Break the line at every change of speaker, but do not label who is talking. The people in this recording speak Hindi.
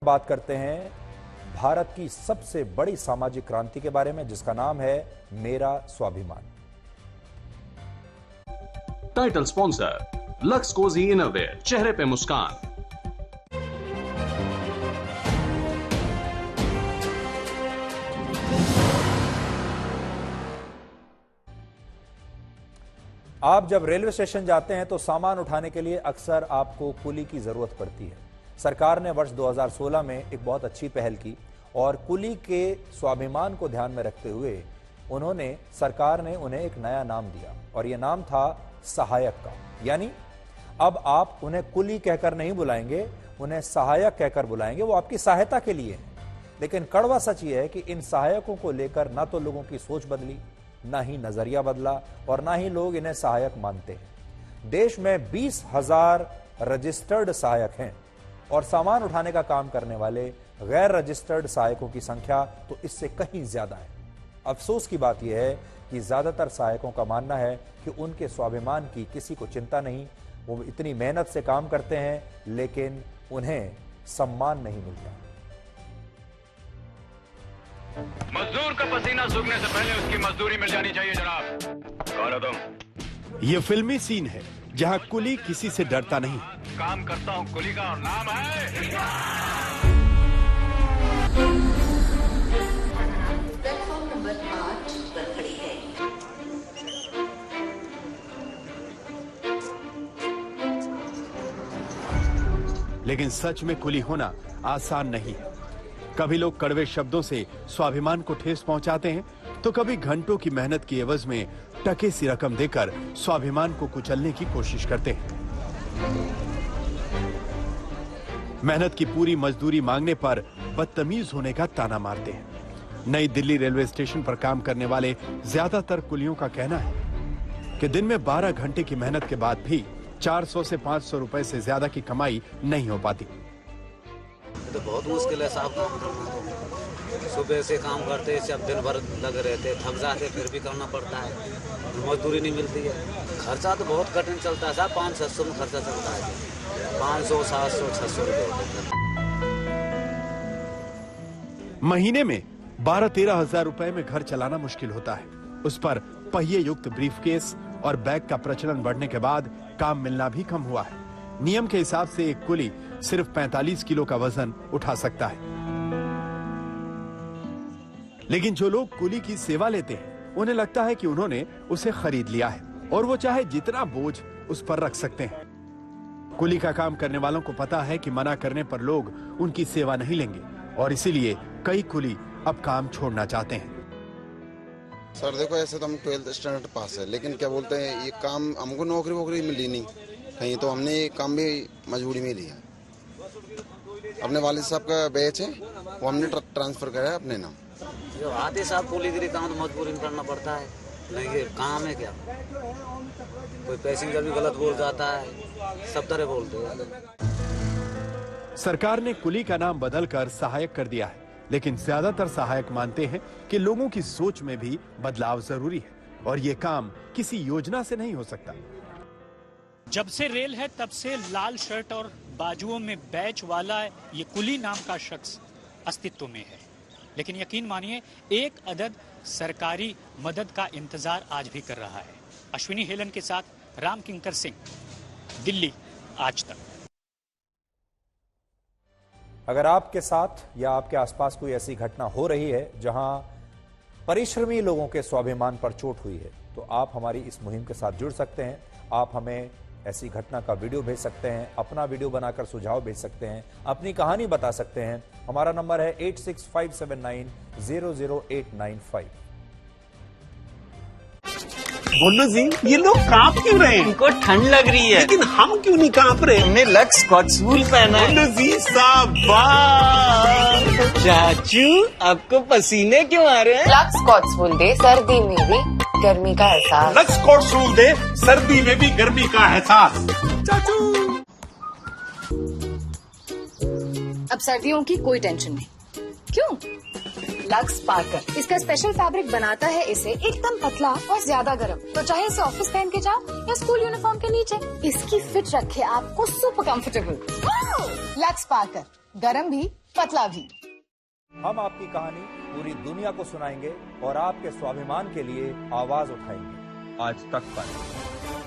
बात करते हैं भारत की सबसे बड़ी सामाजिक क्रांति के बारे में, जिसका नाम है मेरा Swabhimaan.
Title sponsor Lux Cozi innerwear, चेहरे पे मुस्कान।
आप जब रेलवे स्टेशन जाते हैं तो सामान उठाने के लिए अक्सर आपको कुली की जरूरत पड़ती है। सरकार ने वर्ष 2016 में एक बहुत अच्छी पहल की और कुली के स्वाभिमान को ध्यान में रखते हुए सरकार ने उन्हें एक नया नाम दिया और यह नाम था सहायक का। यानी अब आप उन्हें कुली कहकर नहीं बुलाएंगे, उन्हें सहायक कहकर बुलाएंगे। वो आपकी सहायता के लिए है। लेकिन कड़वा सच ये है कि इन सहायकों को लेकर ना तो लोगों की सोच बदली, ना ही नजरिया बदला और ना ही लोग इन्हें सहायक मानते हैं। देश में 20,000 रजिस्टर्ड सहायक हैं और सामान उठाने का काम करने वाले गैर रजिस्टर्ड सहायकों की संख्या तो इससे कहीं ज्यादा है। अफसोस की बात यह है कि ज्यादातर सहायकों का मानना है कि उनके स्वाभिमान की किसी को चिंता नहीं। वो इतनी मेहनत से काम करते हैं लेकिन उन्हें सम्मान नहीं मिलता।
मजदूर का पसीना सूखने से पहले उसकी मजदूरी मिल जानी चाहिए जनाब। कौन हो तुम?
ये फिल्मी सीन है जहां कुली किसी से डरता नहीं।
काम करता हूँ कुली का और नाम है।
प्लेटफॉर्म नंबर 8 पर खड़ी है।
लेकिन सच में कुली होना आसान नहीं है। कभी लोग कड़वे शब्दों से स्वाभिमान को ठेस पहुंचाते हैं तो कभी घंटों की मेहनत की एवज में टके सी रकम देकर स्वाभिमान को कुचलने की कोशिश करते हैं। मेहनत की पूरी मजदूरी मांगने पर बदतमीज होने का ताना मारते हैं। नई दिल्ली रेलवे स्टेशन पर काम करने वाले ज्यादातर कुलियों का कहना है कि दिन में 12 घंटे की मेहनत के बाद भी 400 से 500 रुपए से ज्यादा की कमाई नहीं हो पाती।
तो बहुत मुश्किल है साहब काम करना। सुबह से काम करते सब दिन भर लगे रहते, थक जाते, फिर भी करना पड़ता है। मजदूरी नहीं मिलती है। खर्चा तो बहुत कठिन चलता है साहब। 500-600 में खर्चा चलता है। 500, 700, 600 रुपये
महीने में 12-13 हजार रुपए में घर चलाना मुश्किल होता है। उस पर पहिए युक्त ब्रीफकेस और बैग का प्रचलन बढ़ने के बाद काम मिलना भी कम हुआ है। नियम के हिसाब से एक कुली सिर्फ 45 किलो का वजन उठा सकता है। लेकिन जो लोग कुली की सेवा लेते हैं उन्हें लगता है कि उन्होंने उसे खरीद लिया है और वो चाहे जितना बोझ उस पर रख सकते हैं। कुली का काम करने वालों को पता है कि मना करने पर लोग उनकी सेवा नहीं लेंगे और इसीलिए कई कुली अब काम छोड़ना चाहते हैं।
सर देखो, ऐसे तो हम 12th स्टैंडर्ड पास है, लेकिन क्या बोलते हैं, ये काम हमको नौकरी वोकरी मिली नहीं कहीं, तो हमने ये काम भी मजबूरी में लिया। अपने वालिद साहब का बैच है, वो हमने ट्रांसफर करा है अपने नाम।
जो आते साहब कुलीगिरी काम तो मजबूरी में करना पड़ता है। नहीं ये काम है क्या? कोई पैसेंजर भी गलत बोल जाता है, सब तरह बोलते हैं।
सरकार ने कुली का नाम बदलकर सहायक कर दिया है, लेकिन ज्यादातर सहायक मानते हैं कि लोगों की सोच में भी बदलाव जरूरी है और ये काम किसी योजना से नहीं हो सकता।
जब से रेल है तब से लाल शर्ट और बाजुओं में बैच वाला ये कुली नाम का शख्स अस्तित्व में है। लेकिन यकीन मानिए, एक अदद सरकारी मदद का इंतजार आज भी कर रहा है। अश्विनी हेलन के साथ राम किंकर सिंह, दिल्ली आज तक।
अगर आपके साथ या आपके आसपास कोई ऐसी घटना हो रही है जहां परिश्रमी लोगों के स्वाभिमान पर चोट हुई है तो आप हमारी इस मुहिम के साथ जुड़ सकते हैं। आप हमें ऐसी घटना का वीडियो भेज सकते हैं, अपना वीडियो बनाकर सुझाव भेज सकते हैं, अपनी कहानी बता सकते हैं। हमारा नंबर है 8657900895।
बोलो जी, ये लोग कांप क्यों रहे हैं?
इनको ठंड लग रही है,
लेकिन हम क्यों नहीं कांप रहे?
हमने लक्स स्कॉट्सवूल पहना है।
बोलो जी, शाबाश।
चाचू, आपको पसीने क्यों आ रहे हैं?
लक्स स्कॉट्सवूल दे, सर्दी में भी गर्मी का एहसास।
लक्स स्कॉट्सवूल दे, सर्दी में भी गर्मी का एहसास। चाचू,
अब सर्दियों की कोई टेंशन नहीं। क्यों? लक्स पार्कर इसका स्पेशल फैब्रिक बनाता है इसे एकदम पतला और ज्यादा गर्म, तो चाहे इसे ऑफिस पहन के जाओ या स्कूल यूनिफॉर्म के नीचे, इसकी फिट रखे आपको सुपर कंफर्टेबल। लक्स पार्कर, गरम भी पतला भी।
हम आपकी कहानी पूरी दुनिया को सुनाएंगे और आपके स्वाभिमान के लिए आवाज उठाएंगे। आज तक पर